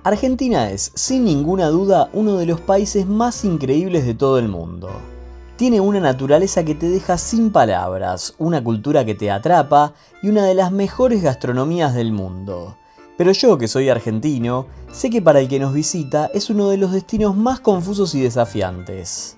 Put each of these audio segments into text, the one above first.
Argentina es, sin ninguna duda, uno de los países más increíbles de todo el mundo. Tiene una naturaleza que te deja sin palabras, una cultura que te atrapa y una de las mejores gastronomías del mundo. Pero yo, que soy argentino, sé que para el que nos visita es uno de los destinos más confusos y desafiantes.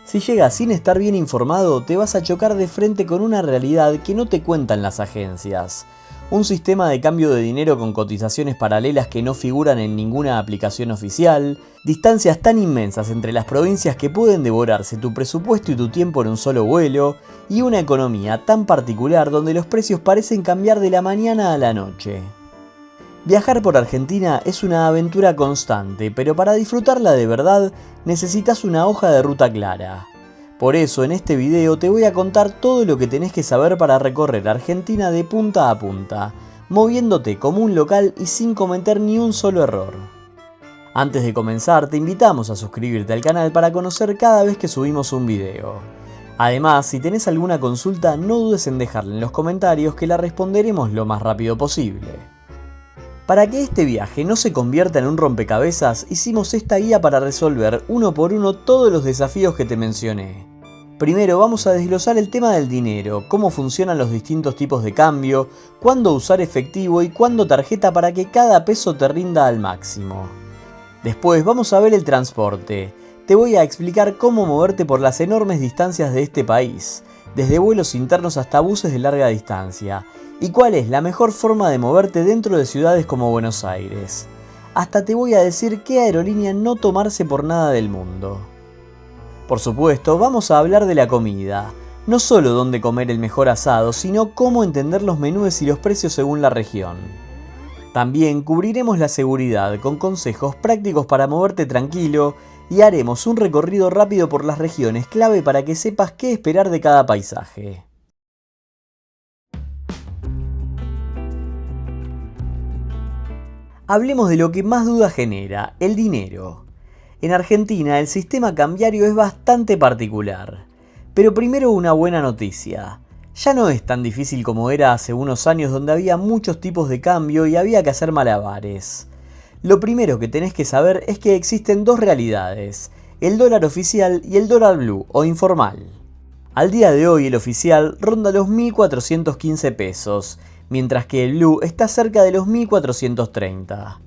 Si llegas sin estar bien informado, te vas a chocar de frente con una realidad que no te cuentan las agencias. Un sistema de cambio de dinero con cotizaciones paralelas que no figuran en ninguna aplicación oficial, distancias tan inmensas entre las provincias que pueden devorarse tu presupuesto y tu tiempo en un solo vuelo, y una economía tan particular donde los precios parecen cambiar de la mañana a la noche. Viajar por Argentina es una aventura constante, pero para disfrutarla de verdad necesitas una hoja de ruta clara. Por eso en este video te voy a contar todo lo que tenés que saber para recorrer Argentina de punta a punta, moviéndote como un local y sin cometer ni un solo error. Antes de comenzar, te invitamos a suscribirte al canal para conocer cada vez que subimos un video. Además, si tenés alguna consulta, no dudes en dejarla en los comentarios que la responderemos lo más rápido posible. Para que este viaje no se convierta en un rompecabezas, hicimos esta guía para resolver uno por uno todos los desafíos que te mencioné. Primero vamos a desglosar el tema del dinero, cómo funcionan los distintos tipos de cambio, cuándo usar efectivo y cuándo tarjeta para que cada peso te rinda al máximo. Después vamos a ver el transporte. Te voy a explicar cómo moverte por las enormes distancias de este país, desde vuelos internos hasta buses de larga distancia, y cuál es la mejor forma de moverte dentro de ciudades como Buenos Aires. Hasta te voy a decir qué aerolínea no tomarse por nada del mundo. Por supuesto, vamos a hablar de la comida. No solo dónde comer el mejor asado, sino cómo entender los menúes y los precios según la región. También cubriremos la seguridad con consejos prácticos para moverte tranquilo y haremos un recorrido rápido por las regiones clave para que sepas qué esperar de cada paisaje. Hablemos de lo que más duda genera, el dinero. En Argentina el sistema cambiario es bastante particular. Pero primero una buena noticia. Ya no es tan difícil como era hace unos años donde había muchos tipos de cambio y había que hacer malabares. Lo primero que tenés que saber es que existen dos realidades, el dólar oficial y el dólar blue o informal. Al día de hoy el oficial ronda los 1.415 pesos, mientras que el blue está cerca de los 1.430.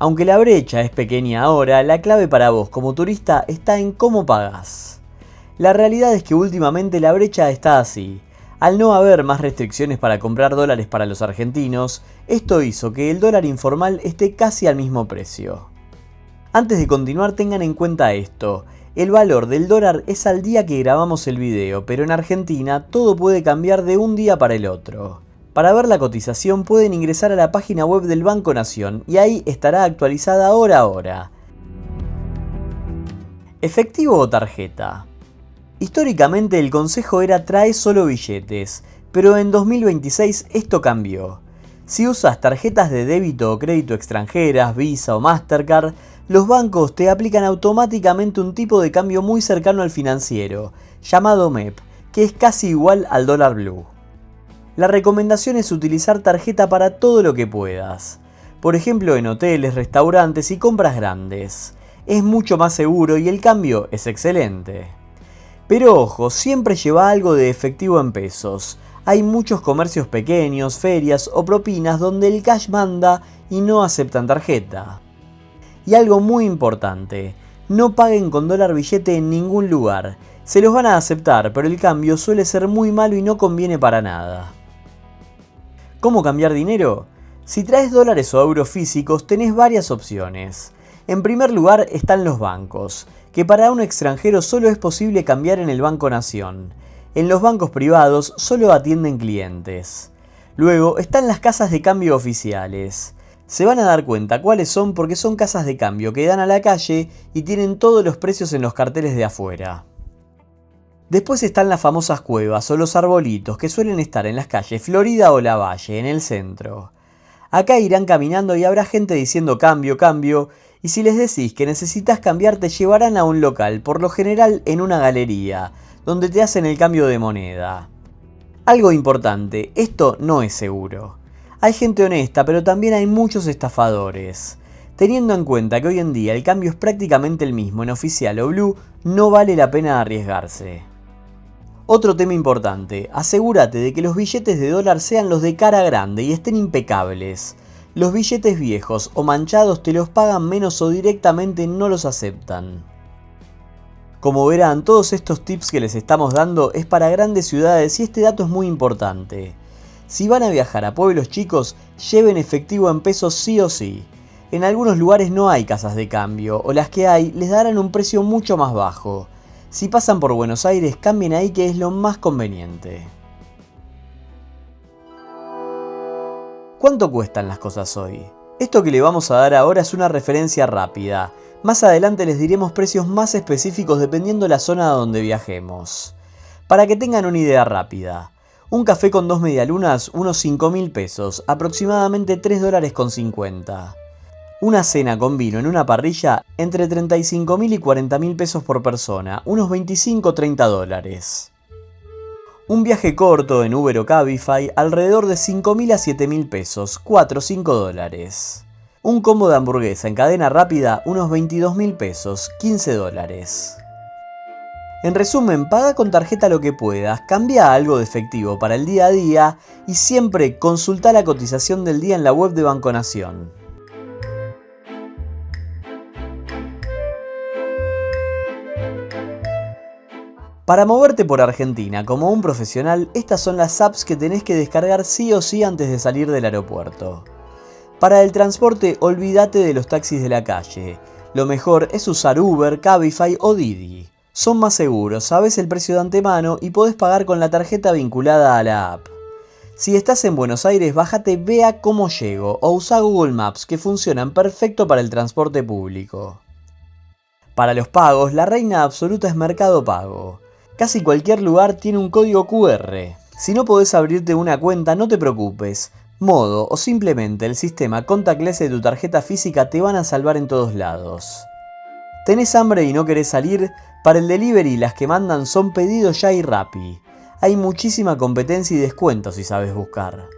Aunque la brecha es pequeña ahora, la clave para vos como turista está en cómo pagás. La realidad es que últimamente la brecha está así. Al no haber más restricciones para comprar dólares para los argentinos, esto hizo que el dólar informal esté casi al mismo precio. Antes de continuar, tengan en cuenta esto. El valor del dólar es al día que grabamos el video, pero en Argentina todo puede cambiar de un día para el otro. Para ver la cotización pueden ingresar a la página web del Banco Nación y ahí estará actualizada hora a hora. ¿Efectivo o tarjeta? Históricamente el consejo era trae solo billetes, pero en 2026 esto cambió. Si usas tarjetas de débito o crédito extranjeras, Visa o Mastercard, los bancos te aplican automáticamente un tipo de cambio muy cercano al financiero, llamado MEP, que es casi igual al dólar blue. La recomendación es utilizar tarjeta para todo lo que puedas. Por ejemplo en hoteles, restaurantes y compras grandes. Es mucho más seguro y el cambio es excelente. Pero ojo, siempre lleva algo de efectivo en pesos. Hay muchos comercios pequeños, ferias o propinas donde el cash manda y no aceptan tarjeta. Y algo muy importante, no paguen con dólar billete en ningún lugar. Se los van a aceptar, pero el cambio suele ser muy malo y no conviene para nada. ¿Cómo cambiar dinero? Si traes dólares o euros físicos tenés varias opciones. En primer lugar están los bancos, que para un extranjero solo es posible cambiar en el Banco Nación. En los bancos privados solo atienden clientes. Luego están las casas de cambio oficiales. Se van a dar cuenta cuáles son porque son casas de cambio que dan a la calle y tienen todos los precios en los carteles de afuera. Después están las famosas cuevas o los arbolitos que suelen estar en las calles Florida o Lavalle, en el centro. Acá irán caminando y habrá gente diciendo cambio, cambio, y si les decís que necesitas cambiar te llevarán a un local, por lo general en una galería, donde te hacen el cambio de moneda. Algo importante, esto no es seguro. Hay gente honesta, pero también hay muchos estafadores. Teniendo en cuenta que hoy en día el cambio es prácticamente el mismo en oficial o blue, no vale la pena arriesgarse. Otro tema importante, asegúrate de que los billetes de dólar sean los de cara grande y estén impecables. Los billetes viejos o manchados te los pagan menos o directamente no los aceptan. Como verán, todos estos tips que les estamos dando es para grandes ciudades y este dato es muy importante. Si van a viajar a pueblos chicos, lleven efectivo en pesos sí o sí. En algunos lugares no hay casas de cambio, o las que hay les darán un precio mucho más bajo. Si pasan por Buenos Aires, cambien ahí que es lo más conveniente. ¿Cuánto cuestan las cosas hoy? Esto que le vamos a dar ahora es una referencia rápida. Más adelante les diremos precios más específicos dependiendo la zona a donde viajemos. Para que tengan una idea rápida, un café con 2 medialunas, unos 5.000 pesos, aproximadamente $3.50. Una cena con vino en una parrilla, entre 35.000 y 40.000 pesos por persona, unos 25-30 dólares. Un viaje corto en Uber o Cabify, alrededor de 5.000 a 7.000 pesos, 4-5 dólares. Un combo de hamburguesa en cadena rápida, unos 22.000 pesos, 15 dólares. En resumen, paga con tarjeta lo que puedas, cambia algo de efectivo para el día a día y siempre consulta la cotización del día en la web de Banco Nación. Para moverte por Argentina como un profesional, estas son las apps que tenés que descargar sí o sí antes de salir del aeropuerto. Para el transporte, olvídate de los taxis de la calle. Lo mejor es usar Uber, Cabify o Didi. Son más seguros, sabes el precio de antemano y podés pagar con la tarjeta vinculada a la app. Si estás en Buenos Aires, bájate Vea Cómo Llego o usa Google Maps, que funcionan perfecto para el transporte público. Para los pagos, la reina absoluta es Mercado Pago. Casi cualquier lugar tiene un código QR. Si no podés abrirte una cuenta, no te preocupes. Modo o simplemente el sistema contactless de tu tarjeta física te van a salvar en todos lados. ¿Tenés hambre y no querés salir? Para el delivery las que mandan son Pedidos Ya y Rappi. Hay muchísima competencia y descuentos si sabes buscar.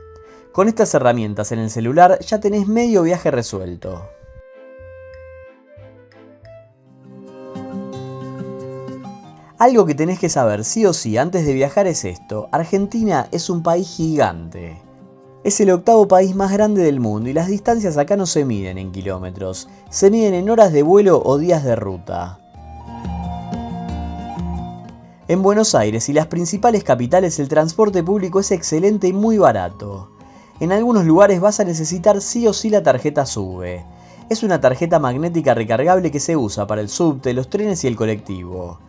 Con estas herramientas en el celular ya tenés medio viaje resuelto. Algo que tenés que saber sí o sí antes de viajar es esto: Argentina es un país gigante. Es el 8º país más grande del mundo y las distancias acá no se miden en kilómetros, se miden en horas de vuelo o días de ruta. En Buenos Aires y las principales capitales el transporte público es excelente y muy barato. En algunos lugares vas a necesitar sí o sí la tarjeta SUBE. Es una tarjeta magnética recargable que se usa para el subte, los trenes y el colectivo.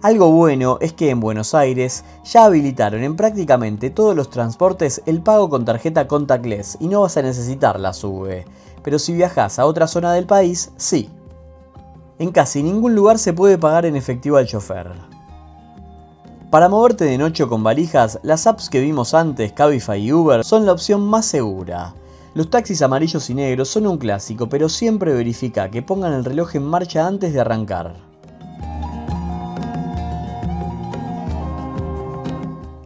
Algo bueno es que en Buenos Aires ya habilitaron en prácticamente todos los transportes el pago con tarjeta contactless y no vas a necesitar la SUBE, pero si viajas a otra zona del país, sí. En casi ningún lugar se puede pagar en efectivo al chofer. Para moverte de noche o con valijas, las apps que vimos antes, Cabify y Uber, son la opción más segura. Los taxis amarillos y negros son un clásico, pero siempre verifica que pongan el reloj en marcha antes de arrancar.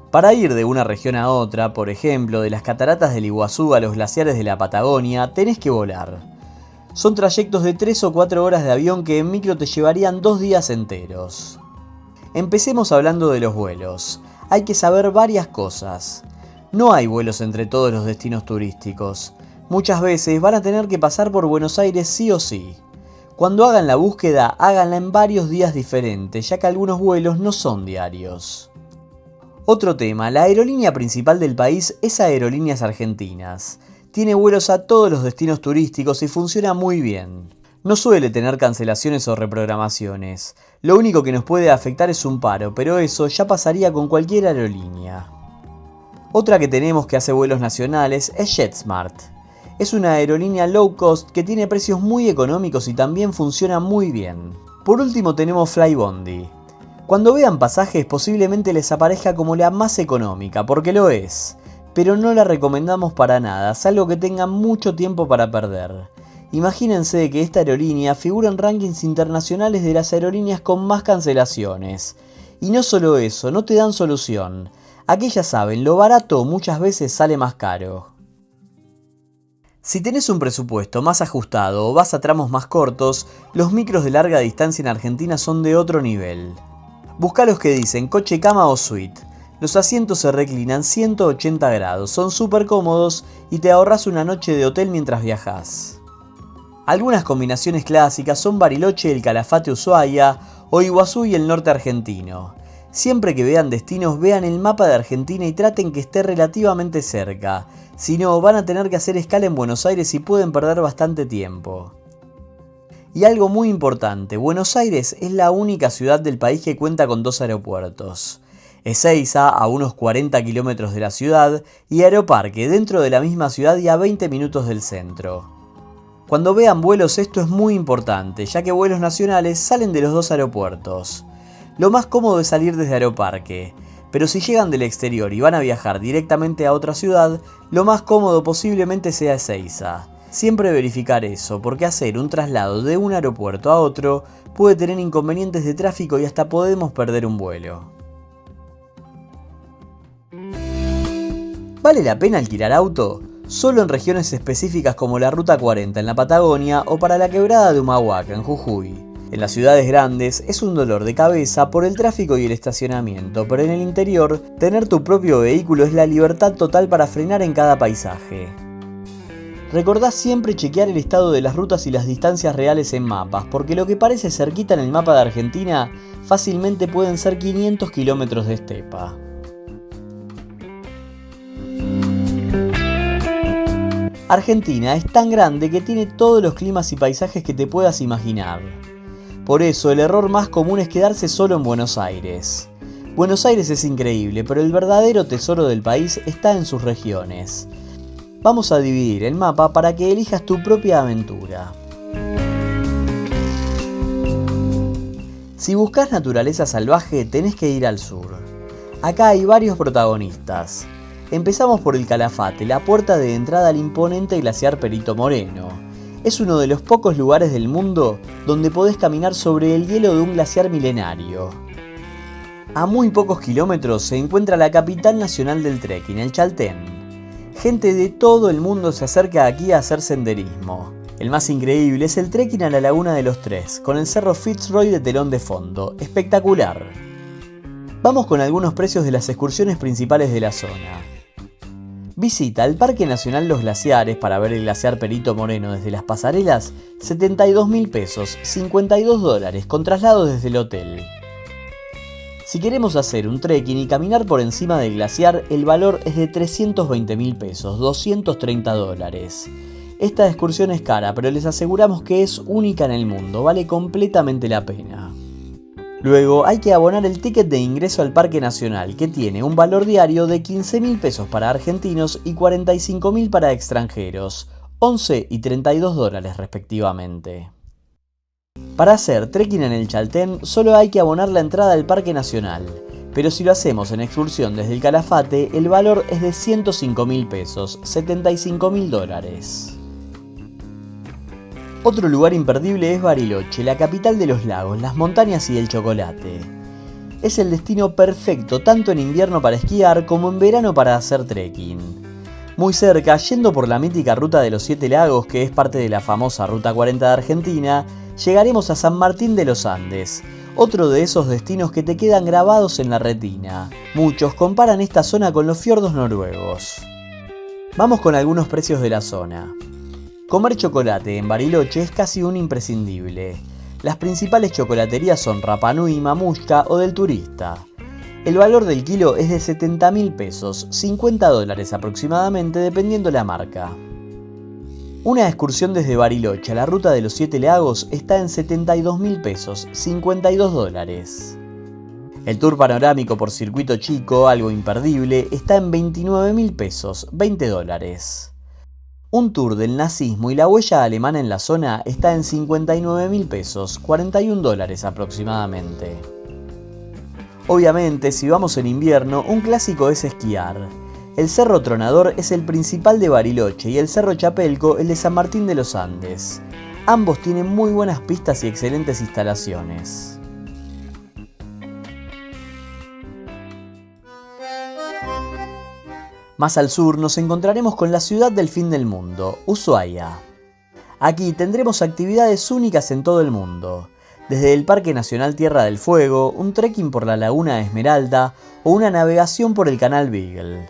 Para ir de una región a otra, por ejemplo, de las cataratas del Iguazú a los glaciares de la Patagonia, tenés que volar. Son trayectos de 3 o 4 horas de avión que en micro te llevarían 2 días enteros. Empecemos hablando de los vuelos. Hay que saber varias cosas. No hay vuelos entre todos los destinos turísticos. Muchas veces van a tener que pasar por Buenos Aires sí o sí. Cuando hagan la búsqueda, háganla en varios días diferentes, ya que algunos vuelos no son diarios. Otro tema, la aerolínea principal del país es Aerolíneas Argentinas. Tiene vuelos a todos los destinos turísticos y funciona muy bien. No suele tener cancelaciones o reprogramaciones. Lo único que nos puede afectar es un paro, pero eso ya pasaría con cualquier aerolínea. Otra que tenemos que hace vuelos nacionales es JetSmart. Es una aerolínea low cost que tiene precios muy económicos y también funciona muy bien. Por último tenemos Flybondi. Cuando vean pasajes posiblemente les aparezca como la más económica, porque lo es, pero no la recomendamos para nada, salvo que tengan mucho tiempo para perder. Imagínense que esta aerolínea figura en rankings internacionales de las aerolíneas con más cancelaciones. Y no solo eso, no te dan solución. Aquellas saben, lo barato muchas veces sale más caro. Si tenés un presupuesto más ajustado o vas a tramos más cortos, los micros de larga distancia en Argentina son de otro nivel. Busca los que dicen coche, cama o suite. Los asientos se reclinan 180 grados, son súper cómodos y te ahorras una noche de hotel mientras viajás. Algunas combinaciones clásicas son Bariloche, el Calafate Ushuaia o Iguazú y el norte argentino. Siempre que vean destinos, vean el mapa de Argentina y traten que esté relativamente cerca. Si no, van a tener que hacer escala en Buenos Aires y pueden perder bastante tiempo. Y algo muy importante, Buenos Aires es la única ciudad del país que cuenta con 2 aeropuertos. Ezeiza, a unos 40 kilómetros de la ciudad, y Aeroparque, dentro de la misma ciudad y a 20 minutos del centro. Cuando vean vuelos esto es muy importante, ya que vuelos nacionales salen de los 2 aeropuertos. Lo más cómodo es salir desde Aeroparque, pero si llegan del exterior y van a viajar directamente a otra ciudad, lo más cómodo posiblemente sea Ezeiza. Siempre verificar eso, porque hacer un traslado de un aeropuerto a otro puede tener inconvenientes de tráfico y hasta podemos perder un vuelo. ¿Vale la pena alquilar auto? Solo en regiones específicas como la Ruta 40 en la Patagonia o para la quebrada de Humahuaca en Jujuy. En las ciudades grandes es un dolor de cabeza por el tráfico y el estacionamiento, pero en el interior, tener tu propio vehículo es la libertad total para frenar en cada paisaje. Recordá siempre chequear el estado de las rutas y las distancias reales en mapas, porque lo que parece cerquita en el mapa de Argentina fácilmente pueden ser 500 kilómetros de estepa. Argentina es tan grande que tiene todos los climas y paisajes que te puedas imaginar. Por eso el error más común es quedarse solo en Buenos Aires. Buenos Aires es increíble, pero el verdadero tesoro del país está en sus regiones. Vamos a dividir el mapa para que elijas tu propia aventura. Si buscas naturaleza salvaje, tenés que ir al sur. Acá hay varios protagonistas. Empezamos por el Calafate, la puerta de entrada al imponente glaciar Perito Moreno. Es uno de los pocos lugares del mundo donde podés caminar sobre el hielo de un glaciar milenario. A muy pocos kilómetros se encuentra la capital nacional del trekking, el Chaltén. Gente de todo el mundo se acerca aquí a hacer senderismo. El más increíble es el trekking a la Laguna de los Tres, con el cerro Fitzroy de telón de fondo. Espectacular. Vamos con algunos precios de las excursiones principales de la zona. Visita el Parque Nacional Los Glaciares para ver el glaciar Perito Moreno desde las pasarelas, 72.000 pesos, $52, con traslado desde el hotel. Si queremos hacer un trekking y caminar por encima del glaciar, el valor es de 320.000 pesos, $230. Esta excursión es cara, pero les aseguramos que es única en el mundo, vale completamente la pena. Luego hay que abonar el ticket de ingreso al Parque Nacional, que tiene un valor diario de 15.000 pesos para argentinos y 45.000 para extranjeros, 11 y $32 respectivamente. Para hacer trekking en el Chaltén solo hay que abonar la entrada al Parque Nacional, pero si lo hacemos en excursión desde el Calafate, el valor es de 105.000 pesos, $75.000. Otro lugar imperdible es Bariloche, la capital de los lagos, las montañas y el chocolate. Es el destino perfecto tanto en invierno para esquiar como en verano para hacer trekking. Muy cerca, yendo por la mítica Ruta de los 7 Lagos, que es parte de la famosa Ruta 40 de Argentina, llegaremos a San Martín de los Andes, otro de esos destinos que te quedan grabados en la retina. Muchos comparan esta zona con los fiordos noruegos. Vamos con algunos precios de la zona. Comer chocolate en Bariloche es casi un imprescindible. Las principales chocolaterías son Rapa Nui, Mamushka o del Turista. El valor del kilo es de 70.000 pesos, $50 aproximadamente dependiendo la marca. Una excursión desde Bariloche a la Ruta de los 7 Lagos está en 72.000 pesos, $52. El tour panorámico por circuito chico, algo imperdible, está en 29.000 pesos, $20. Un tour del nazismo y la huella alemana en la zona está en 59.000 pesos, $41 aproximadamente. Obviamente, si vamos en invierno, un clásico es esquiar. El Cerro Tronador es el principal de Bariloche y el Cerro Chapelco el de San Martín de los Andes. Ambos tienen muy buenas pistas y excelentes instalaciones. Más al sur nos encontraremos con la ciudad del fin del mundo, Ushuaia. Aquí tendremos actividades únicas en todo el mundo, desde el Parque Nacional Tierra del Fuego, un trekking por la Laguna de Esmeralda o una navegación por el Canal Beagle.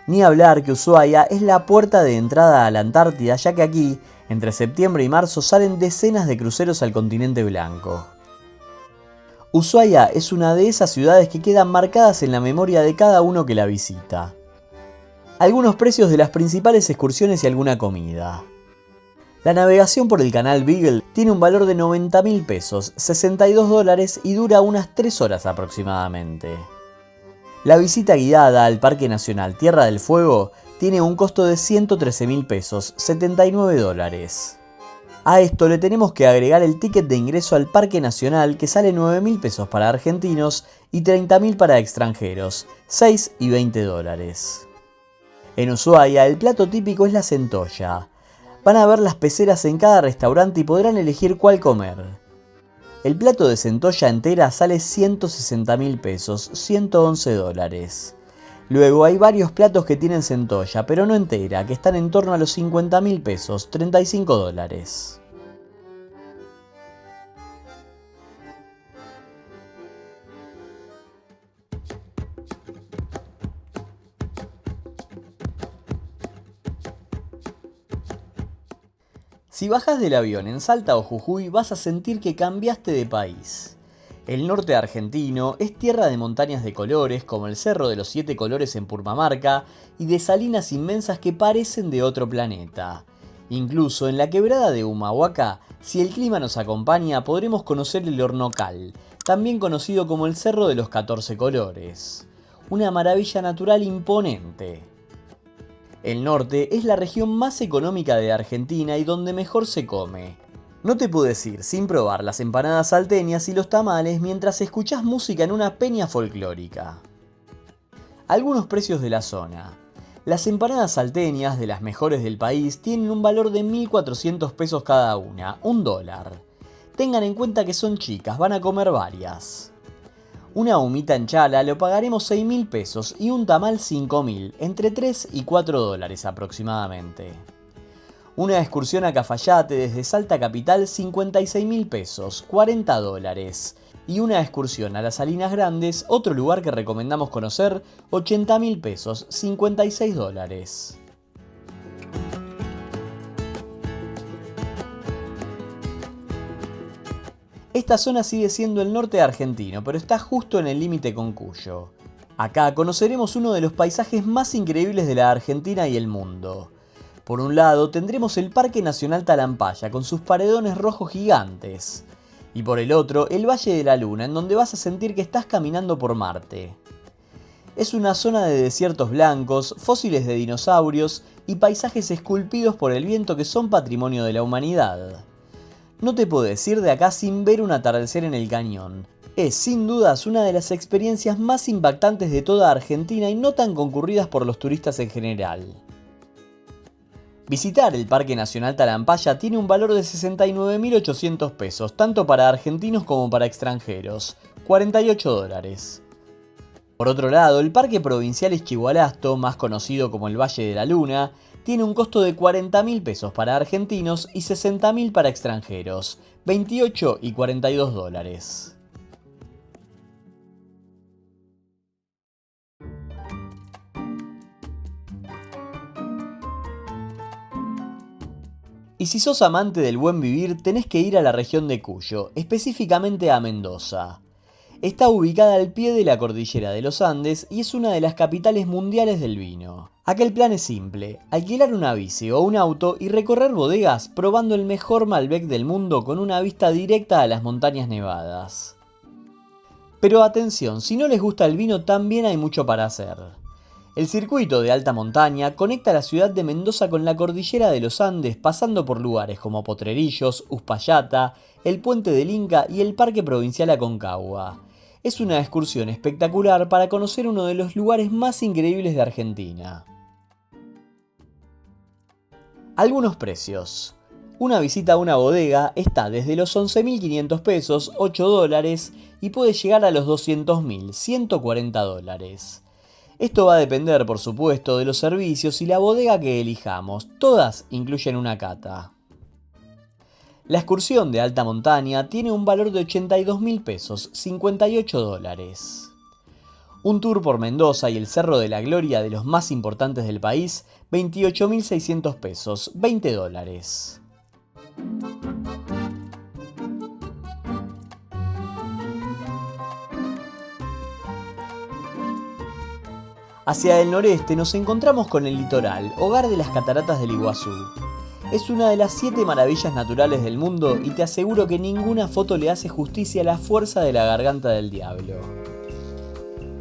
Ni hablar que Ushuaia es la puerta de entrada a la Antártida, ya que aquí, entre septiembre y marzo, salen decenas de cruceros al continente blanco. Ushuaia es una de esas ciudades que quedan marcadas en la memoria de cada uno que la visita. Algunos precios de las principales excursiones y alguna comida. La navegación por el Canal Beagle tiene un valor de 90.000 pesos, $62 y dura unas 3 horas aproximadamente. La visita guiada al Parque Nacional Tierra del Fuego tiene un costo de 113.000 pesos, $79. A esto le tenemos que agregar el ticket de ingreso al Parque Nacional que sale 9.000 pesos para argentinos y 30.000 para extranjeros, $6 y $20. En Ushuaia el plato típico es la centolla. Van a ver las peceras en cada restaurante y podrán elegir cuál comer. El plato de centolla entera sale 160.000 pesos, $111. Luego hay varios platos que tienen centolla, pero no entera, que están en torno a los 50.000 pesos, $35. Si bajas del avión en Salta o Jujuy vas a sentir que cambiaste de país. El norte argentino es tierra de montañas de colores como el Cerro de los Siete Colores en Purmamarca y de salinas inmensas que parecen de otro planeta. Incluso en la quebrada de Humahuaca, si el clima nos acompaña podremos conocer el Hornocal, también conocido como el Cerro de los 14 Colores. Una maravilla natural imponente. El norte es la región más económica de Argentina y donde mejor se come. No te puedes ir sin probar las empanadas salteñas y los tamales mientras escuchás música en una peña folclórica. Algunos precios de la zona. Las empanadas salteñas, de las mejores del país, tienen un valor de 1.400 pesos cada una, $1. Tengan en cuenta que son chicas, van a comer varias. Una humita en chala lo pagaremos 6.000 pesos y un tamal 5.000, entre 3 y $4 aproximadamente. Una excursión a Cafayate desde Salta Capital 56.000 pesos, $40. Y una excursión a las Salinas Grandes, otro lugar que recomendamos conocer, 80.000 pesos, $56. Esta zona sigue siendo el norte argentino, pero está justo en el límite con Cuyo. Acá conoceremos uno de los paisajes más increíbles de la Argentina y el mundo. Por un lado tendremos el Parque Nacional Talampaya con sus paredones rojos gigantes. Y por el otro, el Valle de la Luna, en donde vas a sentir que estás caminando por Marte. Es una zona de desiertos blancos, fósiles de dinosaurios y paisajes esculpidos por el viento que son patrimonio de la humanidad. No te podés ir de acá sin ver un atardecer en el cañón. Es sin dudas una de las experiencias más impactantes de toda Argentina y no tan concurridas por los turistas en general. Visitar el Parque Nacional Talampaya tiene un valor de 69.800 pesos, tanto para argentinos como para extranjeros, $48. Por otro lado, el Parque Provincial Esquigualasto, más conocido como el Valle de la Luna, tiene un costo de 40.000 pesos para argentinos y 60.000 para extranjeros, $28 y $42. Y si sos amante del buen vivir, tenés que ir a la región de Cuyo, específicamente a Mendoza. Está ubicada al pie de la cordillera de los Andes y es una de las capitales mundiales del vino. Acá el plan es simple, alquilar una bici o un auto y recorrer bodegas probando el mejor Malbec del mundo con una vista directa a las montañas nevadas. Pero atención, si no les gusta el vino también hay mucho para hacer. El circuito de alta montaña conecta la ciudad de Mendoza con la cordillera de los Andes pasando por lugares como Potrerillos, Uspallata, el Puente del Inca y el Parque Provincial Aconcagua. Es una excursión espectacular para conocer uno de los lugares más increíbles de Argentina. Algunos precios. Una visita a una bodega está desde los 11.500 pesos, $8, y puede llegar a los 200.000, $140. Esto va a depender, por supuesto, de los servicios y la bodega que elijamos. Todas incluyen una cata. La excursión de alta montaña tiene un valor de 82.000 pesos, 58 dólares. Un tour por Mendoza y el Cerro de la Gloria de los más importantes del país, 28.600 pesos, 20 dólares. Hacia el noreste nos encontramos con el litoral, hogar de las cataratas del Iguazú. Es una de las 7 maravillas naturales del mundo y te aseguro que ninguna foto le hace justicia a la fuerza de la garganta del diablo.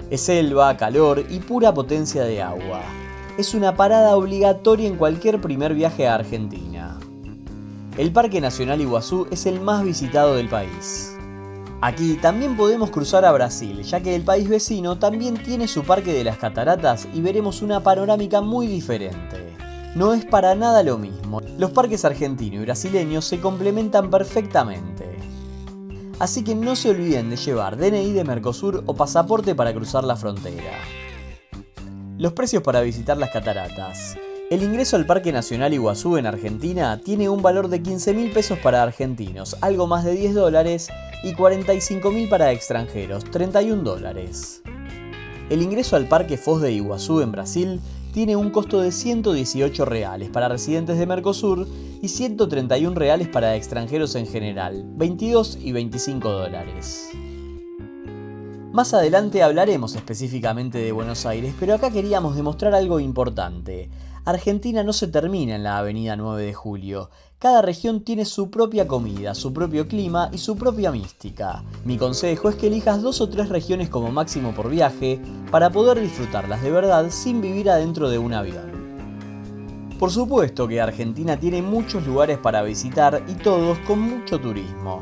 Es selva, calor y pura potencia de agua. Es una parada obligatoria en cualquier primer viaje a Argentina. El Parque Nacional Iguazú es el más visitado del país. Aquí también podemos cruzar a Brasil, ya que el país vecino también tiene su parque de las cataratas y veremos una panorámica muy diferente. No es para nada lo mismo. Los parques argentino y brasileño se complementan perfectamente. Así que no se olviden de llevar DNI de Mercosur o pasaporte para cruzar la frontera. Los precios para visitar las cataratas. El ingreso al Parque Nacional Iguazú en Argentina tiene un valor de 15.000 pesos para argentinos, algo más de 10 dólares, y 45.000 para extranjeros, 31 dólares. El ingreso al Parque Foz de Iguazú en Brasil tiene un costo de 118 reales para residentes de Mercosur y 131 reales para extranjeros en general, 22 y 25 dólares. Más adelante hablaremos específicamente de Buenos Aires, pero acá queríamos demostrar algo importante. Argentina no se termina en la avenida 9 de Julio. Cada región tiene su propia comida, su propio clima y su propia mística. Mi consejo es que elijas 2 o 3 regiones como máximo por viaje para poder disfrutarlas de verdad sin vivir adentro de un avión. Por supuesto que Argentina tiene muchos lugares para visitar y todos con mucho turismo.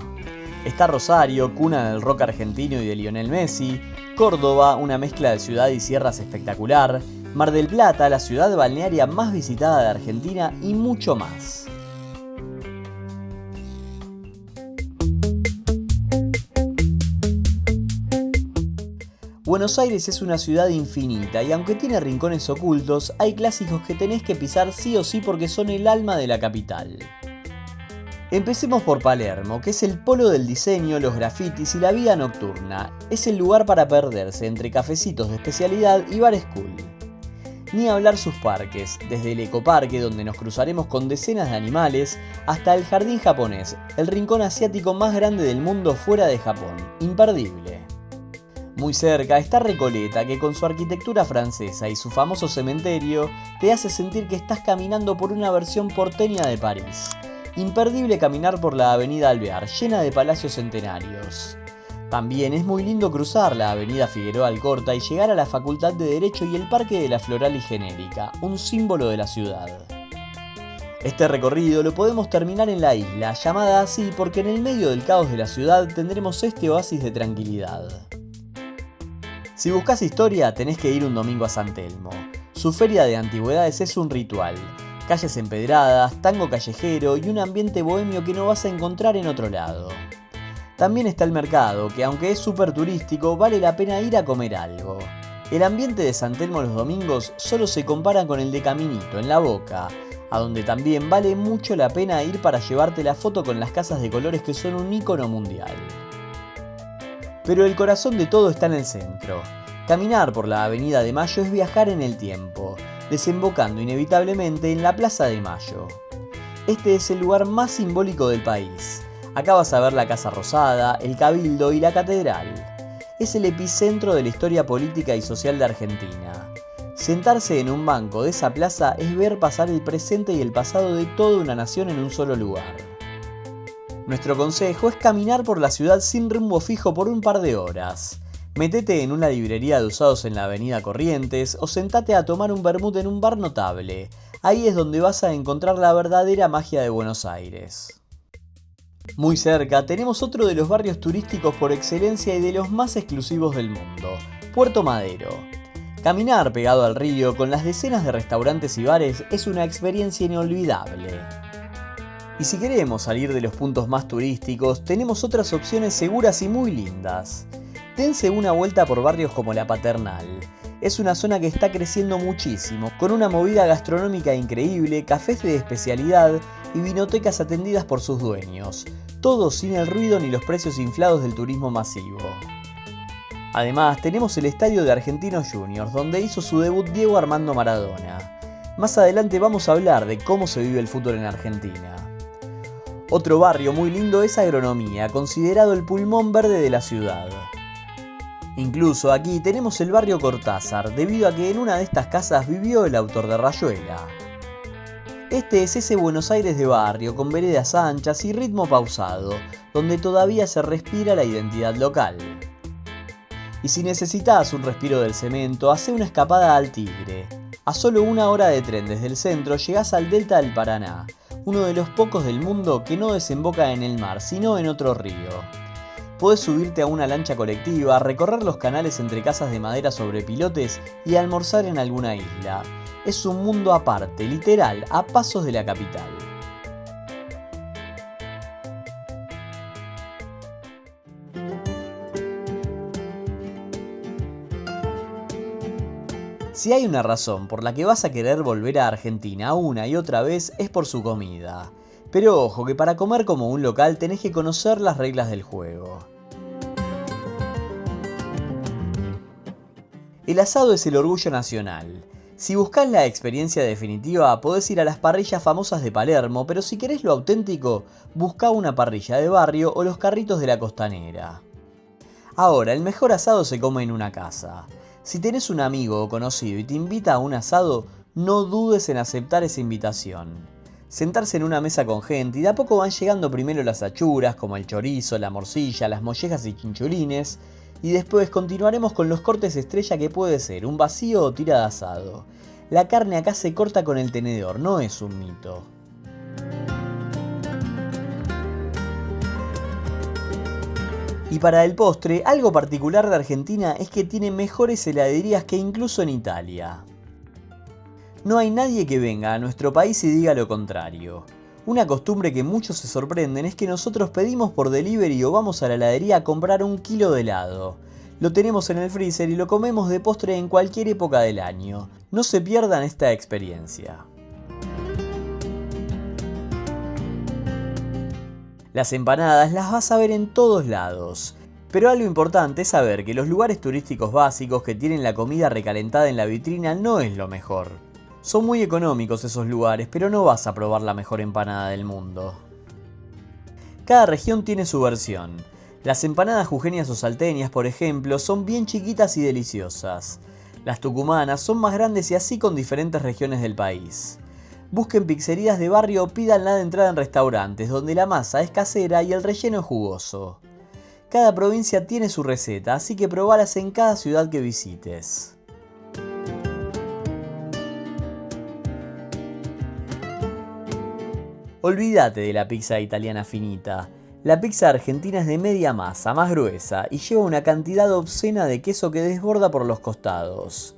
Está Rosario, cuna del rock argentino y de Lionel Messi, Córdoba, una mezcla de ciudad y sierras espectacular, Mar del Plata, la ciudad balnearia más visitada de Argentina y mucho más. Buenos Aires es una ciudad infinita y aunque tiene rincones ocultos, hay clásicos que tenés que pisar sí o sí porque son el alma de la capital. Empecemos por Palermo, que es el polo del diseño, los grafitis y la vida nocturna. Es el lugar para perderse entre cafecitos de especialidad y bares cool. Ni hablar sus parques, desde el ecoparque donde nos cruzaremos con decenas de animales, hasta el jardín japonés, el rincón asiático más grande del mundo fuera de Japón, imperdible. Muy cerca está Recoleta, que con su arquitectura francesa y su famoso cementerio, te hace sentir que estás caminando por una versión porteña de París. Imperdible caminar por la avenida Alvear, llena de palacios centenarios. También es muy lindo cruzar la avenida Figueroa Alcorta y llegar a la Facultad de Derecho y el Parque de la Floral y Genérica, un símbolo de la ciudad. Este recorrido lo podemos terminar en la isla, llamada así porque en el medio del caos de la ciudad tendremos este oasis de tranquilidad. Si buscas historia, tenés que ir un domingo a San Telmo. Su feria de antigüedades es un ritual. Calles empedradas, tango callejero y un ambiente bohemio que no vas a encontrar en otro lado. También está el mercado, que aunque es súper turístico, vale la pena ir a comer algo. El ambiente de San Telmo los domingos solo se compara con el de Caminito, en La Boca, a donde también vale mucho la pena ir para llevarte la foto con las casas de colores que son un ícono mundial. Pero el corazón de todo está en el centro. Caminar por la Avenida de Mayo es viajar en el tiempo, desembocando inevitablemente en la Plaza de Mayo. Este es el lugar más simbólico del país. Acá vas a ver la Casa Rosada, el Cabildo y la Catedral. Es el epicentro de la historia política y social de Argentina. Sentarse en un banco de esa plaza es ver pasar el presente y el pasado de toda una nación en un solo lugar. Nuestro consejo es caminar por la ciudad sin rumbo fijo por un par de horas. Metete en una librería de usados en la avenida Corrientes o sentate a tomar un vermut en un bar notable. Ahí es donde vas a encontrar la verdadera magia de Buenos Aires. Muy cerca tenemos otro de los barrios turísticos por excelencia y de los más exclusivos del mundo, Puerto Madero. Caminar pegado al río con las decenas de restaurantes y bares es una experiencia inolvidable. Y si queremos salir de los puntos más turísticos, tenemos otras opciones seguras y muy lindas. Dense una vuelta por barrios como La Paternal. Es una zona que está creciendo muchísimo, con una movida gastronómica increíble, cafés de especialidad y vinotecas atendidas por sus dueños, todo sin el ruido ni los precios inflados del turismo masivo. Además, tenemos el estadio de Argentinos Juniors, donde hizo su debut Diego Armando Maradona. Más adelante vamos a hablar de cómo se vive el fútbol en Argentina. Otro barrio muy lindo es Agronomía, considerado el pulmón verde de la ciudad. Incluso aquí tenemos el barrio Cortázar, debido a que en una de estas casas vivió el autor de Rayuela. Este es ese Buenos Aires de barrio, con veredas anchas y ritmo pausado, donde todavía se respira la identidad local. Y si necesitas un respiro del cemento, hacé una escapada al Tigre. A solo 1 hora de tren desde el centro llegás al Delta del Paraná, uno de los pocos del mundo que no desemboca en el mar, sino en otro río. Podés subirte a una lancha colectiva, recorrer los canales entre casas de madera sobre pilotes y almorzar en alguna isla. Es un mundo aparte, literal, a pasos de la capital. Si hay una razón por la que vas a querer volver a Argentina una y otra vez es por su comida. Pero ojo que para comer como un local tenés que conocer las reglas del juego. El asado es el orgullo nacional. Si buscás la experiencia definitiva podés ir a las parrillas famosas de Palermo, pero si querés lo auténtico, buscá una parrilla de barrio o los carritos de la costanera. Ahora, el mejor asado se come en una casa. Si tenés un amigo o conocido y te invita a un asado, no dudes en aceptar esa invitación. Sentarse en una mesa con gente y de a poco van llegando primero las achuras como el chorizo, la morcilla, las mollejas y chinchulines, y después continuaremos con los cortes estrella que puede ser un vacío o tira de asado. La carne acá se corta con el tenedor, no es un mito. Y para el postre, algo particular de Argentina es que tiene mejores heladerías que incluso en Italia. No hay nadie que venga a nuestro país y diga lo contrario. Una costumbre que muchos se sorprenden es que nosotros pedimos por delivery o vamos a la heladería a comprar 1 kilo de helado. Lo tenemos en el freezer y lo comemos de postre en cualquier época del año. No se pierdan esta experiencia. Las empanadas las vas a ver en todos lados. Pero algo importante es saber que los lugares turísticos básicos que tienen la comida recalentada en la vitrina no es lo mejor. Son muy económicos esos lugares, pero no vas a probar la mejor empanada del mundo. Cada región tiene su versión. Las empanadas jujeñas o salteñas, por ejemplo, son bien chiquitas y deliciosas. Las tucumanas son más grandes y así con diferentes regiones del país. Busquen pizzerías de barrio o pídanla de entrada en restaurantes, donde la masa es casera y el relleno es jugoso. Cada provincia tiene su receta, así que probalas en cada ciudad que visites. Olvídate de la pizza italiana finita. La pizza argentina es de media masa, más gruesa, y lleva una cantidad obscena de queso que desborda por los costados.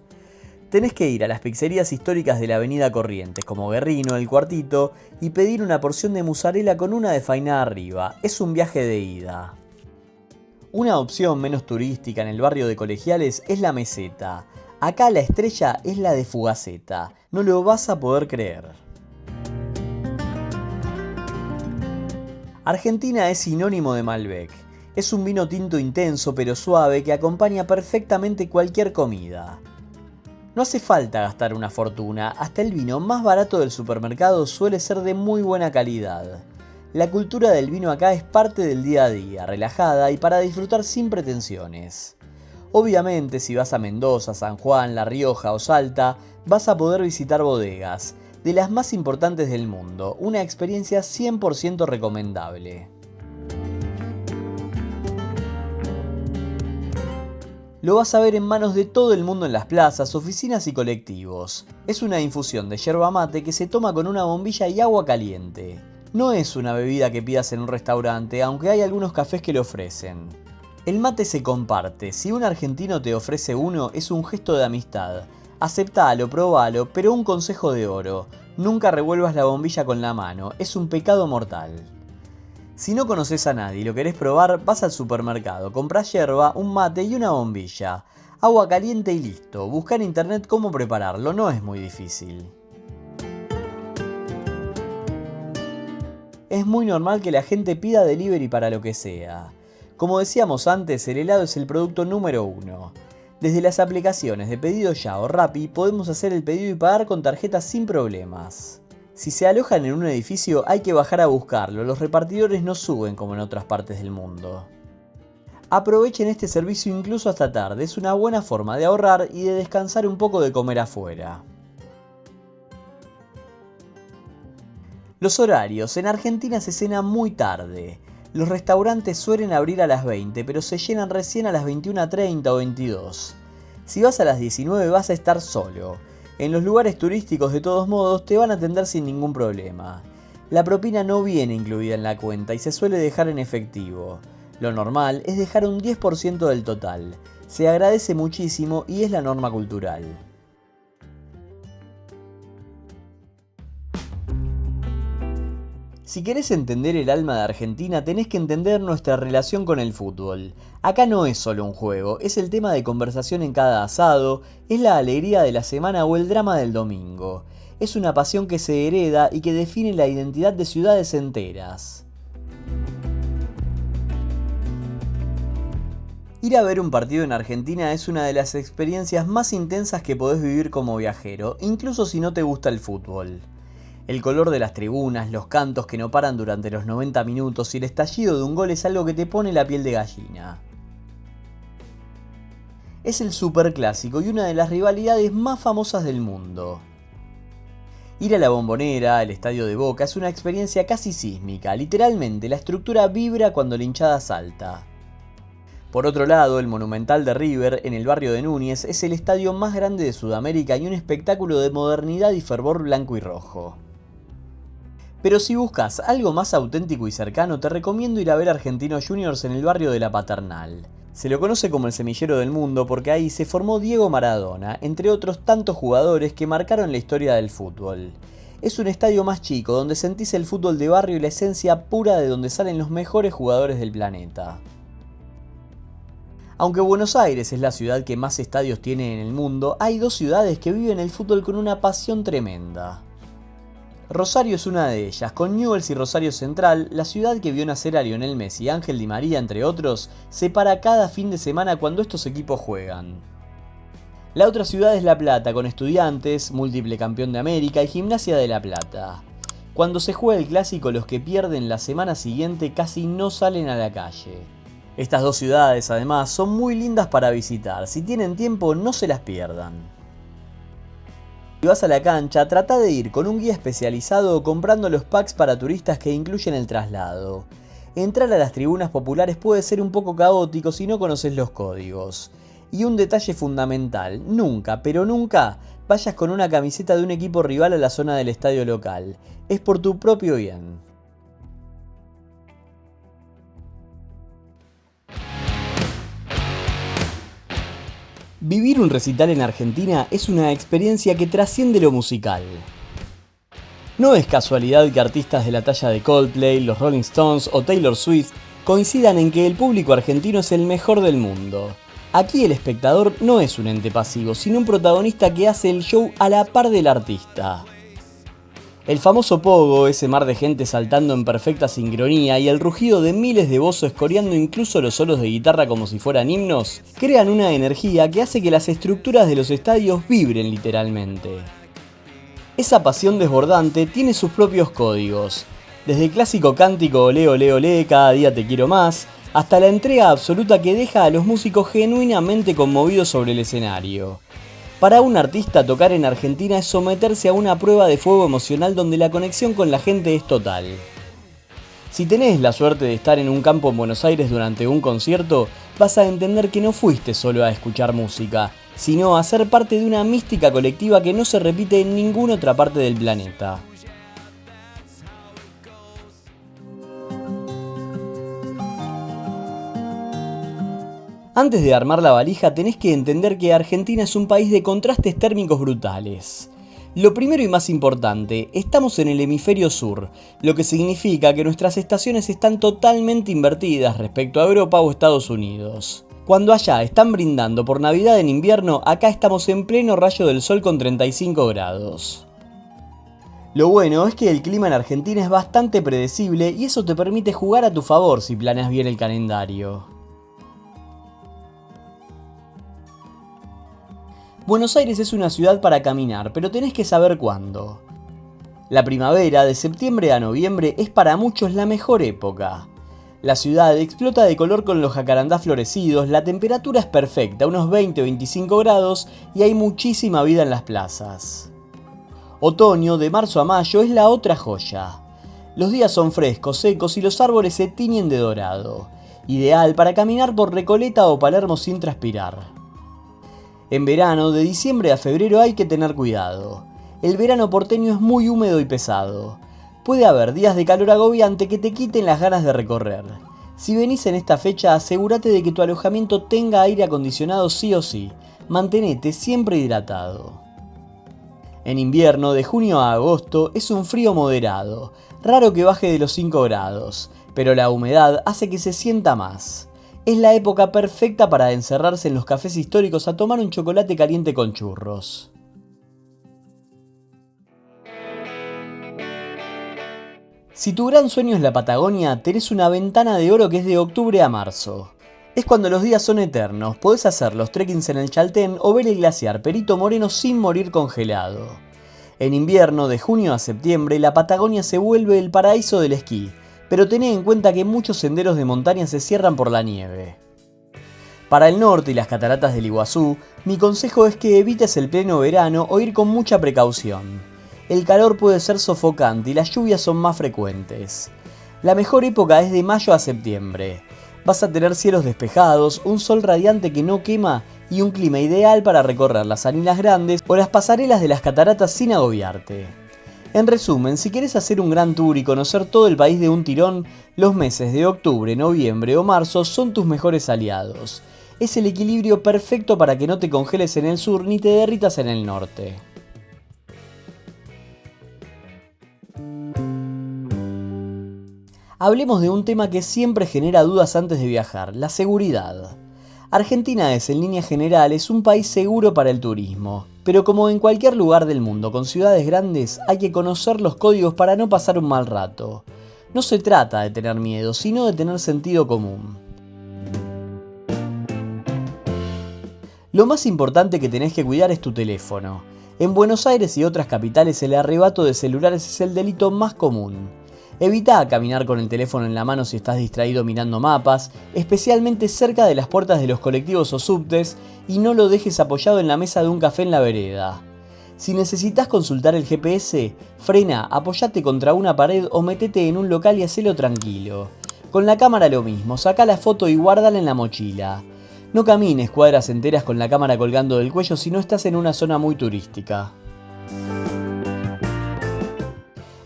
Tenés que ir a las pizzerías históricas de la avenida Corrientes, como Guerrino, El Cuartito, y pedir una porción de mozzarella con una desfainada arriba. Es un viaje de ida. Una opción menos turística en el barrio de Colegiales es La Meseta. Acá la estrella es la de Fugaceta. No lo vas a poder creer. Argentina es sinónimo de Malbec. Es un vino tinto intenso pero suave que acompaña perfectamente cualquier comida. No hace falta gastar una fortuna, hasta el vino más barato del supermercado suele ser de muy buena calidad. La cultura del vino acá es parte del día a día, relajada y para disfrutar sin pretensiones. Obviamente si vas a Mendoza, San Juan, La Rioja o Salta, vas a poder visitar bodegas, de las más importantes del mundo, una experiencia 100% recomendable. Lo vas a ver en manos de todo el mundo en las plazas, oficinas y colectivos. Es una infusión de yerba mate que se toma con una bombilla y agua caliente. No es una bebida que pidas en un restaurante, aunque hay algunos cafés que lo ofrecen. El mate se comparte, si un argentino te ofrece uno es un gesto de amistad. Aceptalo, probalo, pero un consejo de oro, nunca revuelvas la bombilla con la mano, es un pecado mortal. Si no conoces a nadie y lo querés probar, vas al supermercado, comprás yerba, un mate y una bombilla. Agua caliente y listo, busca en internet cómo prepararlo, no es muy difícil. Es muy normal que la gente pida delivery para lo que sea. Como decíamos antes, el helado es el producto número 1. Desde las aplicaciones de Pedido Ya o Rappi podemos hacer el pedido y pagar con tarjetas sin problemas. Si se alojan en un edificio hay que bajar a buscarlo, los repartidores no suben como en otras partes del mundo. Aprovechen este servicio incluso hasta tarde, es una buena forma de ahorrar y de descansar un poco de comer afuera. Los horarios. En Argentina se cena muy tarde. Los restaurantes suelen abrir a las 20, pero se llenan recién a las 21:30 o 22. Si vas a las 19 vas a estar solo. En los lugares turísticos de todos modos te van a atender sin ningún problema. La propina no viene incluida en la cuenta y se suele dejar en efectivo. Lo normal es dejar un 10% del total. Se agradece muchísimo y es la norma cultural. Si querés entender el alma de Argentina, tenés que entender nuestra relación con el fútbol. Acá no es solo un juego, es el tema de conversación en cada asado, es la alegría de la semana o el drama del domingo. Es una pasión que se hereda y que define la identidad de ciudades enteras. Ir a ver un partido en Argentina es una de las experiencias más intensas que podés vivir como viajero, incluso si no te gusta el fútbol. El color de las tribunas, los cantos que no paran durante los 90 minutos y el estallido de un gol es algo que te pone la piel de gallina. Es el superclásico y una de las rivalidades más famosas del mundo. Ir a la Bombonera, el estadio de Boca, es una experiencia casi sísmica, literalmente la estructura vibra cuando la hinchada salta. Por otro lado, el Monumental de River, en el barrio de Núñez, es el estadio más grande de Sudamérica y un espectáculo de modernidad y fervor blanco y rojo. Pero si buscas algo más auténtico y cercano, te recomiendo ir a ver Argentinos Juniors en el barrio de La Paternal. Se lo conoce como el semillero del mundo porque ahí se formó Diego Maradona, entre otros tantos jugadores que marcaron la historia del fútbol. Es un estadio más chico, donde sentís el fútbol de barrio y la esencia pura de donde salen los mejores jugadores del planeta. Aunque Buenos Aires es la ciudad que más estadios tiene en el mundo, hay dos ciudades que viven el fútbol con una pasión tremenda. Rosario es una de ellas, con Newell's y Rosario Central, la ciudad que vio nacer a Lionel Messi y Ángel Di María, entre otros, se para cada fin de semana cuando estos equipos juegan. La otra ciudad es La Plata, con Estudiantes, múltiple campeón de América, y Gimnasia de La Plata. Cuando se juega el clásico, los que pierden la semana siguiente casi no salen a la calle. Estas dos ciudades, además, son muy lindas para visitar, si tienen tiempo no se las pierdan. Si vas a la cancha, trata de ir con un guía especializado o comprando los packs para turistas que incluyen el traslado. Entrar a las tribunas populares puede ser un poco caótico si no conoces los códigos. Y un detalle fundamental, nunca, pero nunca, vayas con una camiseta de un equipo rival a la zona del estadio local. Es por tu propio bien. Vivir un recital en Argentina es una experiencia que trasciende lo musical. No es casualidad que artistas de la talla de Coldplay, los Rolling Stones o Taylor Swift coincidan en que el público argentino es el mejor del mundo. Aquí el espectador no es un ente pasivo, sino un protagonista que hace el show a la par del artista. El famoso pogo, ese mar de gente saltando en perfecta sincronía y el rugido de miles de bozos coreando incluso los solos de guitarra como si fueran himnos, crean una energía que hace que las estructuras de los estadios vibren literalmente. Esa pasión desbordante tiene sus propios códigos, desde el clásico cántico olé olé olé, cada día te quiero más, hasta la entrega absoluta que deja a los músicos genuinamente conmovidos sobre el escenario. Para un artista, tocar en Argentina es someterse a una prueba de fuego emocional donde la conexión con la gente es total. Si tenés la suerte de estar en un campo en Buenos Aires durante un concierto, vas a entender que no fuiste solo a escuchar música, sino a ser parte de una mística colectiva que no se repite en ninguna otra parte del planeta. Antes de armar la valija tenés que entender que Argentina es un país de contrastes térmicos brutales. Lo primero y más importante, estamos en el hemisferio sur, lo que significa que nuestras estaciones están totalmente invertidas respecto a Europa o Estados Unidos. Cuando allá están brindando por Navidad en invierno, acá estamos en pleno rayo del sol con 35 grados. Lo bueno es que el clima en Argentina es bastante predecible y eso te permite jugar a tu favor si planeas bien el calendario. Buenos Aires es una ciudad para caminar, pero tenés que saber cuándo. La primavera, de septiembre a noviembre, es para muchos la mejor época. La ciudad explota de color con los jacarandás florecidos, la temperatura es perfecta, unos 20 o 25 grados, y hay muchísima vida en las plazas. Otoño, de marzo a mayo, es la otra joya. Los días son frescos, secos y los árboles se tiñen de dorado. Ideal para caminar por Recoleta o Palermo sin transpirar. En verano, de diciembre a febrero hay que tener cuidado. El verano porteño es muy húmedo y pesado. Puede haber días de calor agobiante que te quiten las ganas de recorrer. Si venís en esta fecha, asegúrate de que tu alojamiento tenga aire acondicionado sí o sí. Mantenete siempre hidratado. En invierno, de junio a agosto, es un frío moderado. Raro que baje de los 5 grados, pero la humedad hace que se sienta más. Es la época perfecta para encerrarse en los cafés históricos a tomar un chocolate caliente con churros. Si tu gran sueño es la Patagonia, tenés una ventana de oro que es de octubre a marzo. Es cuando los días son eternos, podés hacer los trekkings en el Chaltén o ver el glaciar Perito Moreno sin morir congelado. En invierno, de junio a septiembre, la Patagonia se vuelve el paraíso del esquí, pero tened en cuenta que muchos senderos de montaña se cierran por la nieve. Para el norte y las cataratas del Iguazú, mi consejo es que evites el pleno verano o ir con mucha precaución. El calor puede ser sofocante y las lluvias son más frecuentes. La mejor época es de mayo a septiembre. Vas a tener cielos despejados, un sol radiante que no quema y un clima ideal para recorrer las Salinas Grandes o las pasarelas de las cataratas sin agobiarte. En resumen, si querés hacer un gran tour y conocer todo el país de un tirón, los meses de octubre, noviembre o marzo son tus mejores aliados. Es el equilibrio perfecto para que no te congeles en el sur ni te derritas en el norte. Hablemos de un tema que siempre genera dudas antes de viajar, la seguridad. Argentina es, en líneas generales, un país seguro para el turismo, pero como en cualquier lugar del mundo con ciudades grandes, hay que conocer los códigos para no pasar un mal rato. No se trata de tener miedo, sino de tener sentido común. Lo más importante que tenés que cuidar es tu teléfono. En Buenos Aires y otras capitales el arrebato de celulares es el delito más común. Evita caminar con el teléfono en la mano si estás distraído mirando mapas, especialmente cerca de las puertas de los colectivos o subtes, y no lo dejes apoyado en la mesa de un café en la vereda. Si necesitas consultar el GPS, frena, apóyate contra una pared o metete en un local y hacelo tranquilo. Con la cámara lo mismo, saca la foto y guárdala en la mochila. No camines cuadras enteras con la cámara colgando del cuello si no estás en una zona muy turística.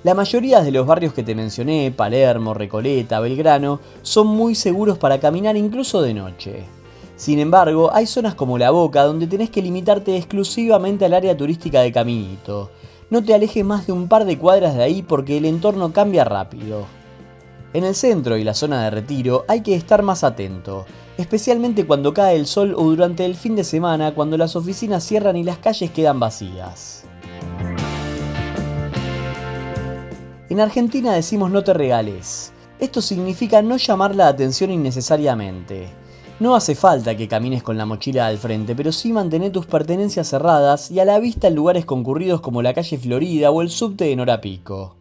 La mayoría de los barrios que te mencioné, Palermo, Recoleta, Belgrano, son muy seguros para caminar incluso de noche. Sin embargo, hay zonas como La Boca donde tenés que limitarte exclusivamente al área turística de Caminito. No te alejes más de un par de cuadras de ahí porque el entorno cambia rápido. En el centro y la zona de Retiro hay que estar más atento, especialmente cuando cae el sol o durante el fin de semana cuando las oficinas cierran y las calles quedan vacías. En Argentina decimos no te regales. Esto significa no llamar la atención innecesariamente. No hace falta que camines con la mochila al frente, pero sí mantener tus pertenencias cerradas y a la vista en lugares concurridos como la calle Florida o el subte de Nora Pico.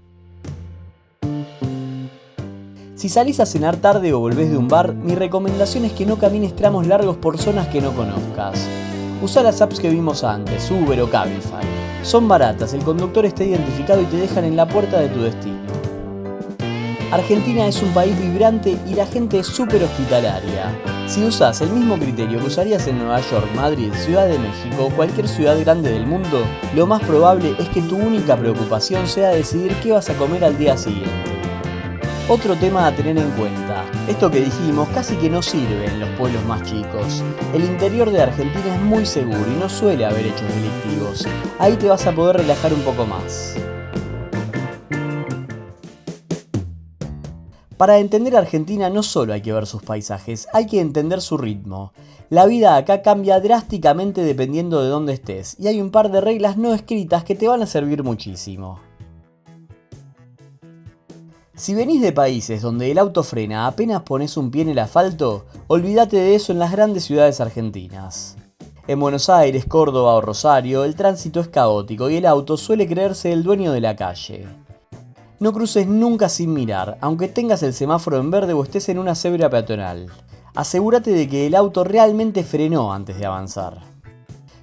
Si salís a cenar tarde o volvés de un bar, mi recomendación es que no camines tramos largos por zonas que no conozcas. Usa las apps que vimos antes, Uber o Cabify. Son baratas, el conductor está identificado y te dejan en la puerta de tu destino. Argentina es un país vibrante y la gente es súper hospitalaria. Si usas el mismo criterio que usarías en Nueva York, Madrid, Ciudad de México o cualquier ciudad grande del mundo, lo más probable es que tu única preocupación sea decidir qué vas a comer al día siguiente. Otro tema a tener en cuenta, esto que dijimos casi que no sirve en los pueblos más chicos. El interior de Argentina es muy seguro y no suele haber hechos delictivos. Ahí te vas a poder relajar un poco más. Para entender Argentina no solo hay que ver sus paisajes, hay que entender su ritmo. La vida acá cambia drásticamente dependiendo de dónde estés, y hay un par de reglas no escritas que te van a servir muchísimo. Si venís de países donde el auto frena apenas pones un pie en el asfalto, olvídate de eso en las grandes ciudades argentinas. En Buenos Aires, Córdoba o Rosario, el tránsito es caótico y el auto suele creerse el dueño de la calle. No cruces nunca sin mirar, aunque tengas el semáforo en verde o estés en una cebra peatonal. Asegúrate de que el auto realmente frenó antes de avanzar.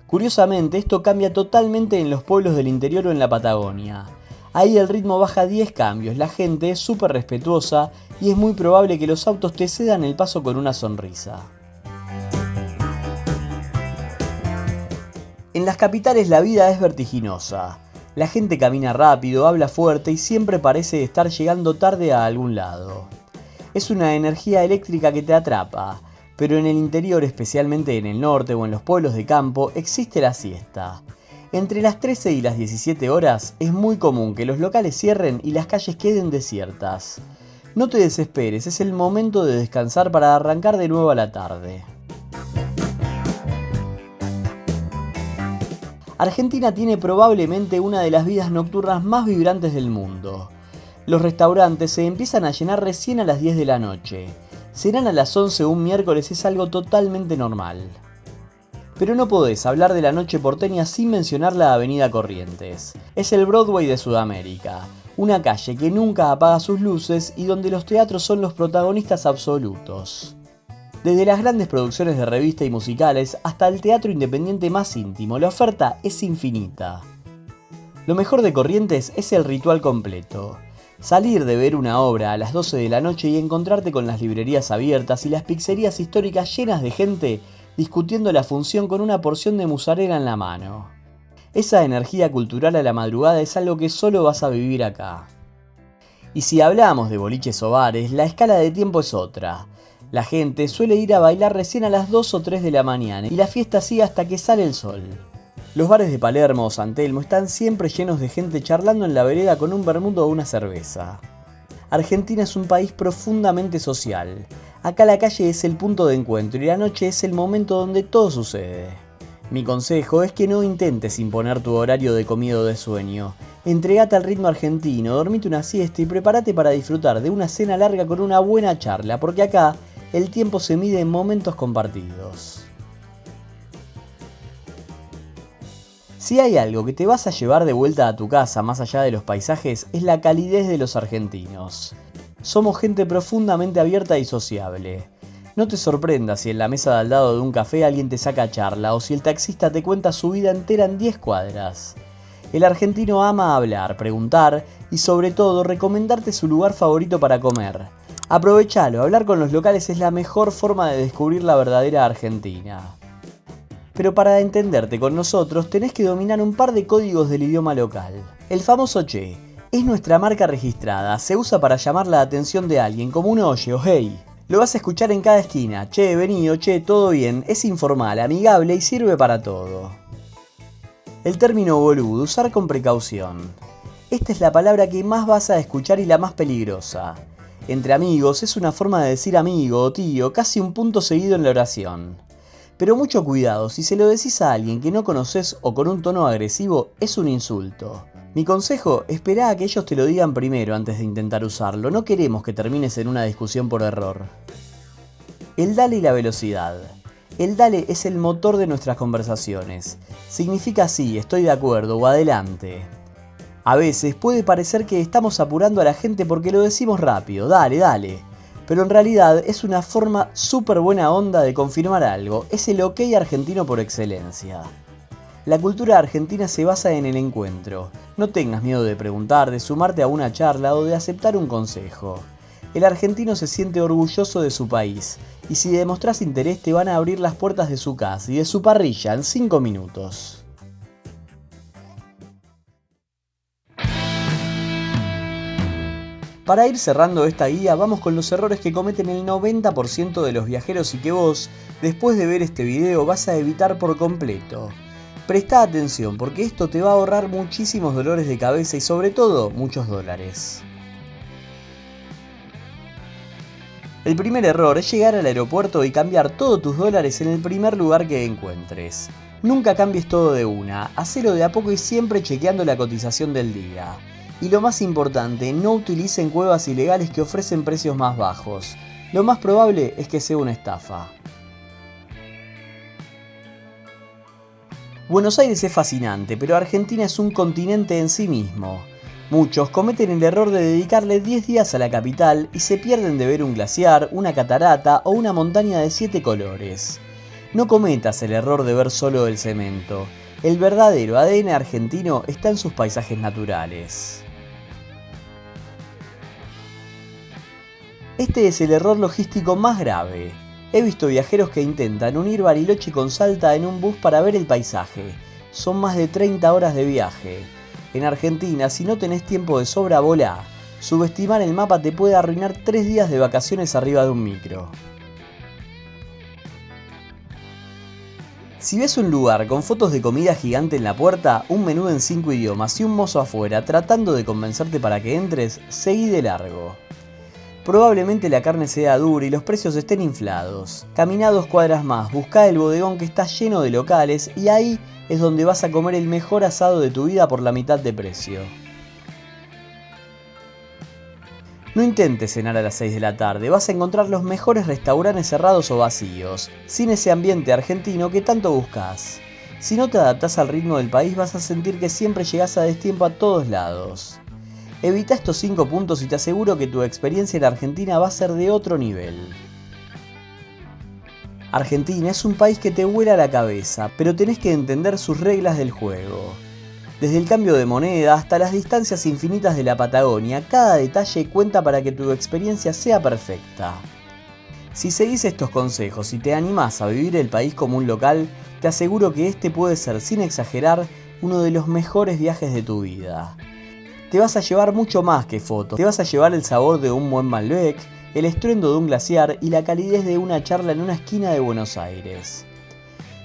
Curiosamente, esto cambia totalmente en los pueblos del interior o en la Patagonia. Ahí el ritmo baja 10 cambios, la gente es súper respetuosa y es muy probable que los autos te cedan el paso con una sonrisa. En las capitales la vida es vertiginosa. La gente camina rápido, habla fuerte y siempre parece estar llegando tarde a algún lado. Es una energía eléctrica que te atrapa, pero en el interior, especialmente en el norte o en los pueblos de campo, existe la siesta. Entre las 13 y las 17 horas es muy común que los locales cierren y las calles queden desiertas. No te desesperes, es el momento de descansar para arrancar de nuevo a la tarde. Argentina tiene probablemente una de las vidas nocturnas más vibrantes del mundo. Los restaurantes se empiezan a llenar recién a las 10 de la noche. Cenar a las 11 un miércoles es algo totalmente normal. Pero no podés hablar de la noche porteña sin mencionar la Avenida Corrientes. Es el Broadway de Sudamérica, una calle que nunca apaga sus luces y donde los teatros son los protagonistas absolutos. Desde las grandes producciones de revista y musicales hasta el teatro independiente más íntimo, la oferta es infinita. Lo mejor de Corrientes es el ritual completo. Salir de ver una obra a las 12 de la noche y encontrarte con las librerías abiertas y las pizzerías históricas llenas de gente discutiendo la función con una porción de mozzarella en la mano. Esa energía cultural a la madrugada es algo que solo vas a vivir acá. Y si hablamos de boliches o bares, la escala de tiempo es otra. La gente suele ir a bailar recién a las 2 o 3 de la mañana y la fiesta sigue hasta que sale el sol. Los bares de Palermo o San Telmo están siempre llenos de gente charlando en la vereda con un vermut o una cerveza. Argentina es un país profundamente social. Acá la calle es el punto de encuentro y la noche es el momento donde todo sucede. Mi consejo es que no intentes imponer tu horario de comida o de sueño. Entregate al ritmo argentino, dormite una siesta y prepárate para disfrutar de una cena larga con una buena charla, porque acá el tiempo se mide en momentos compartidos. Si hay algo que te vas a llevar de vuelta a tu casa más allá de los paisajes, es la calidez de los argentinos. Somos gente profundamente abierta y sociable. No te sorprendas si en la mesa de al lado de un café alguien te saca charla o si el taxista te cuenta su vida entera en 10 cuadras. El argentino ama hablar, preguntar y sobre todo recomendarte su lugar favorito para comer. Aprovechalo, hablar con los locales es la mejor forma de descubrir la verdadera Argentina. Pero para entenderte con nosotros tenés que dominar un par de códigos del idioma local. El famoso che es nuestra marca registrada, se usa para llamar la atención de alguien como un oye o hey. Lo vas a escuchar en cada esquina, che, vení o che, todo bien, es informal, amigable y sirve para todo. El término boludo, usar con precaución. Esta es la palabra que más vas a escuchar y la más peligrosa. Entre amigos es una forma de decir amigo o tío, casi un punto seguido en la oración. Pero mucho cuidado, si se lo decís a alguien que no conoces o con un tono agresivo, es un insulto. Mi consejo, espera a que ellos te lo digan primero antes de intentar usarlo, no queremos que termines en una discusión por error. El dale y la velocidad. El dale es el motor de nuestras conversaciones. Significa sí, estoy de acuerdo o adelante. A veces puede parecer que estamos apurando a la gente porque lo decimos rápido, dale, dale. Pero en realidad es una forma súper buena onda de confirmar algo, es el ok argentino por excelencia. La cultura argentina se basa en el encuentro. No tengas miedo de preguntar, de sumarte a una charla o de aceptar un consejo. El argentino se siente orgulloso de su país, y si demostrás interés te van a abrir las puertas de su casa y de su parrilla en 5 minutos. Para ir cerrando esta guía, vamos con los errores que cometen el 90% de los viajeros y que vos, después de ver este video, vas a evitar por completo. Presta atención porque esto te va a ahorrar muchísimos dolores de cabeza y sobre todo muchos dólares. El primer error es llegar al aeropuerto y cambiar todos tus dólares en el primer lugar que encuentres. Nunca cambies todo de una, hacelo de a poco y siempre chequeando la cotización del día. Y lo más importante, no utilicen cuevas ilegales que ofrecen precios más bajos. Lo más probable es que sea una estafa. Buenos Aires es fascinante, pero Argentina es un continente en sí mismo. Muchos cometen el error de dedicarle 10 días a la capital y se pierden de ver un glaciar, una catarata o una montaña de 7 colores. No cometas el error de ver solo el cemento. El verdadero ADN argentino está en sus paisajes naturales. Este es el error logístico más grave. He visto viajeros que intentan unir Bariloche con Salta en un bus para ver el paisaje. Son más de 30 horas de viaje. En Argentina, si no tenés tiempo de sobra, volá. Subestimar el mapa te puede arruinar 3 días de vacaciones arriba de un micro. Si ves un lugar con fotos de comida gigante en la puerta, un menú en 5 idiomas y un mozo afuera tratando de convencerte para que entres, seguí de largo. Probablemente la carne sea dura y los precios estén inflados. Caminá 2 cuadras más, buscá el bodegón que está lleno de locales y ahí es donde vas a comer el mejor asado de tu vida por la mitad de precio. No intentes cenar a las 6 de la tarde, vas a encontrar los mejores restaurantes cerrados o vacíos, sin ese ambiente argentino que tanto buscas. Si no te adaptás al ritmo del país vas a sentir que siempre llegás a destiempo a todos lados. Evita estos 5 puntos y te aseguro que tu experiencia en Argentina va a ser de otro nivel. Argentina es un país que te vuela la cabeza, pero tenés que entender sus reglas del juego. Desde el cambio de moneda hasta las distancias infinitas de la Patagonia, cada detalle cuenta para que tu experiencia sea perfecta. Si seguís estos consejos y te animás a vivir el país como un local, te aseguro que este puede ser, sin exagerar, uno de los mejores viajes de tu vida. Te vas a llevar mucho más que fotos, te vas a llevar el sabor de un buen Malbec, el estruendo de un glaciar y la calidez de una charla en una esquina de Buenos Aires.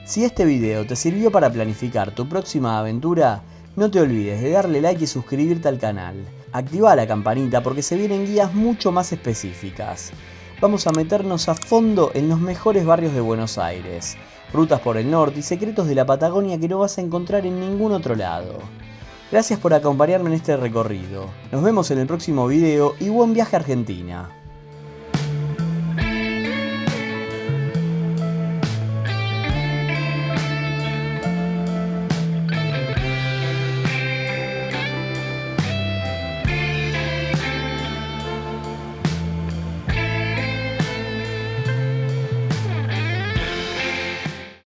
Si este video te sirvió para planificar tu próxima aventura, no te olvides de darle like y suscribirte al canal. Activa la campanita porque se vienen guías mucho más específicas. Vamos a meternos a fondo en los mejores barrios de Buenos Aires, rutas por el norte y secretos de la Patagonia que no vas a encontrar en ningún otro lado. Gracias por acompañarme en este recorrido. Nos vemos en el próximo video y buen viaje a Argentina.